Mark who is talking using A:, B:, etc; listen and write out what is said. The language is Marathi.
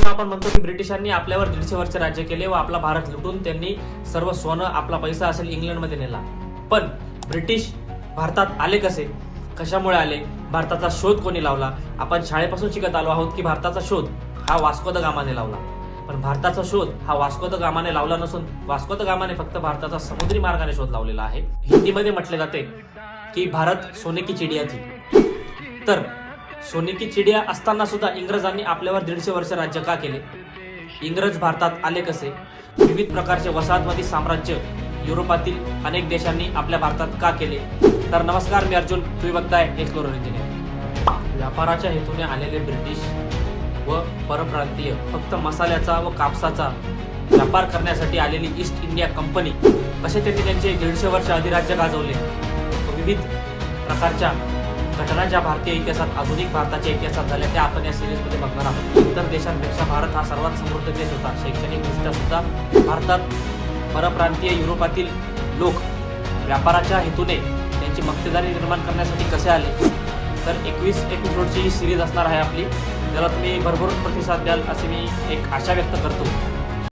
A: आपण म्हणतो की ब्रिटिशांनी आपल्यावर 150 वर्ष राज्य केले व आपला भारत लुटून त्यांनी सर्व सोनं, आपला पैसा असेल इंग्लंडमध्ये नेला. पण ब्रिटिश भारतात आले कसे, कशामुळे आले, भारताचा शोध कोणी लावला? आपण शाळेपासून शिकत आलो आहोत की भारताचा शोध हा वास्को द गामाने लावला. पण भारताचा शोध हा वास्को द गामाने लावला नसून वास्को द गामाने फक्त भारताचा समुद्री मार्गाने शोध लावलेला आहे. हिंदीमध्ये म्हटले जाते की भारत सोने की चिडिया थी. तर सोने की चिडिया असताना सुद्धा इंग्रजांनी आपल्यावर 150 वर्ष राज्य का केले? इंग्रज भारतात आले कसे? विविध प्रकारचे वसाहतवादी साम्राज्य युरोपातील अनेक देशांनी आपल्या भारतात का केले? तर नमस्कार, मी अर्जुन, तुम्ही बघताय एक्सप्लोरर इंजिनियर. व्यापाराच्या हेतूने आलेले ब्रिटिश व परप्रांतीय फक्त मसाल्याचा व कापसाचा व्यापार करण्यासाठी आलेली ईस्ट इंडिया कंपनी कसे त्यांनी त्यांचे 150 वर्ष अधिराज्य गाजवले. विविध प्रकारच्या घटना ज्या भारतीय इतिहासात, आधुनिक भारताच्या इतिहासात झाल्या त्या आपण या सिरीजमध्ये बघणार आहोत. इतर देशांपेक्षा भारत हा सर्वात समृद्ध देश होता. शैक्षणिक दृष्ट्या सुद्धा भारतात परप्रांतीय युरोपातील लोक व्यापाराच्या हेतूने त्यांची मक्तेदारी निर्माण करण्यासाठी कसे आले. तर 21 एपिसोडची ही सिरीज असणार आहे आपली. त्याला तुम्ही भरभरून प्रतिसाद द्याल असे मी एक आशा व्यक्त करतो.